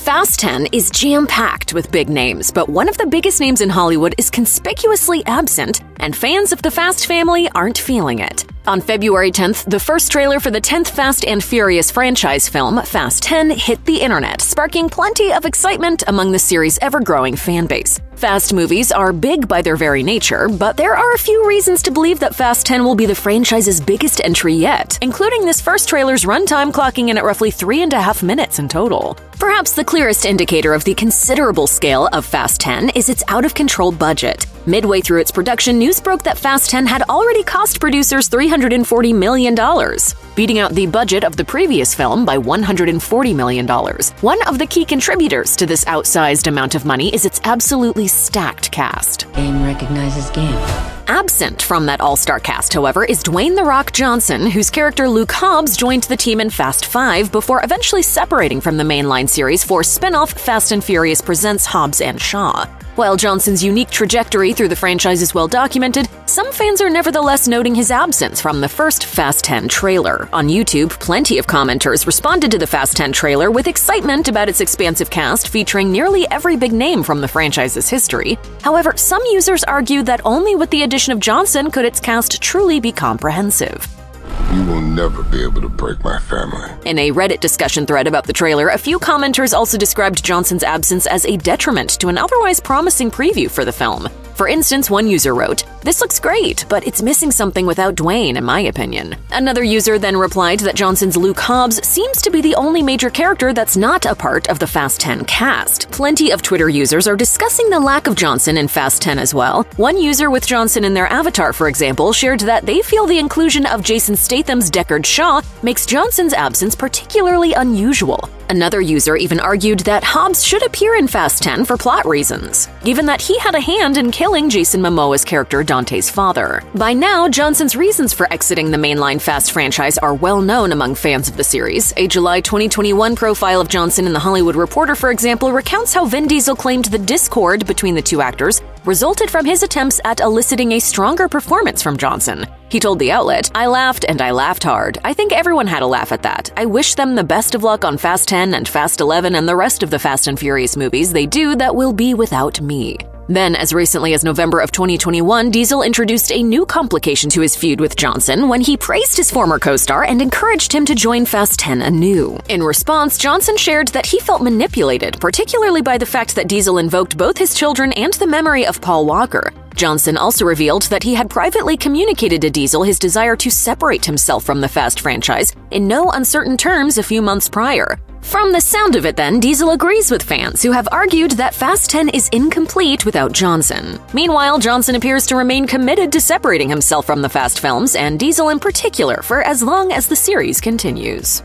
Fast 10 is jam-packed with big names, but one of the biggest names in Hollywood is conspicuously absent, and fans of the Fast family aren't feeling it. On February 10th, the first trailer for the 10th Fast and Furious franchise film, Fast 10, hit the internet, sparking plenty of excitement among the series' ever-growing fanbase. Fast movies are big by their very nature, but there are a few reasons to believe that Fast 10 will be the franchise's biggest entry yet, including this first trailer's runtime clocking in at roughly 3.5 minutes in total. Perhaps the clearest indicator of the considerable scale of Fast 10 is its out-of-control budget. Midway through its production, news broke that Fast 10 had already cost producers $340 million, beating out the budget of the previous film by $140 million. One of the key contributors to this outsized amount of money is its absolutely stacked cast. Game recognizes game. Absent from that all-star cast, however, is Dwayne "The Rock" Johnson, whose character Luke Hobbs joined the team in Fast 5 before eventually separating from the mainline series for spin-off Fast and Furious Presents Hobbs and Shaw. While Johnson's unique trajectory through the franchise is well documented, some fans are nevertheless noting his absence from the first Fast 10 trailer. On YouTube, plenty of commenters responded to the Fast 10 trailer with excitement about its expansive cast featuring nearly every big name from the franchise's history. However, some users argue that only with the addition of Johnson could its cast truly be comprehensive. You will never be able to break my family. In a Reddit discussion thread about the trailer, a few commenters also described Johnson's absence as a detriment to an otherwise promising preview for the film. For instance, one user wrote, "This looks great, but it's missing something without Dwayne, in my opinion." Another user then replied that Johnson's Luke Hobbs seems to be the only major character that's not a part of the Fast 10 cast. Plenty of Twitter users are discussing the lack of Johnson in Fast 10 as well. One user with Johnson in their avatar, for example, shared that they feel the inclusion of Jason Statham's Deckard Shaw makes Johnson's absence particularly unusual. Another user even argued that Hobbs should appear in Fast 10 for plot reasons, given that he had a hand in killing Jason Momoa's character Dante's father. By now, Johnson's reasons for exiting the mainline Fast franchise are well known among fans of the series. A July 2021 profile of Johnson in The Hollywood Reporter, for example, recounts how Vin Diesel claimed the discord between the two actors resulted from his attempts at eliciting a stronger performance from Johnson. He told the outlet, "I laughed and I laughed hard. I think everyone had a laugh at that. I wish them the best of luck on Fast 10 and Fast 11 and the rest of the Fast and Furious movies they do that will be without me." Then, as recently as November of 2021, Diesel introduced a new complication to his feud with Johnson when he praised his former co-star and encouraged him to join Fast 10 anew. In response, Johnson shared that he felt manipulated, particularly by the fact that Diesel invoked both his children and the memory of Paul Walker. Johnson also revealed that he had privately communicated to Diesel his desire to separate himself from the Fast franchise in no uncertain terms a few months prior. From the sound of it then, Diesel agrees with fans who have argued that Fast 10 is incomplete without Johnson. Meanwhile, Johnson appears to remain committed to separating himself from the Fast films, and Diesel in particular, for as long as the series continues.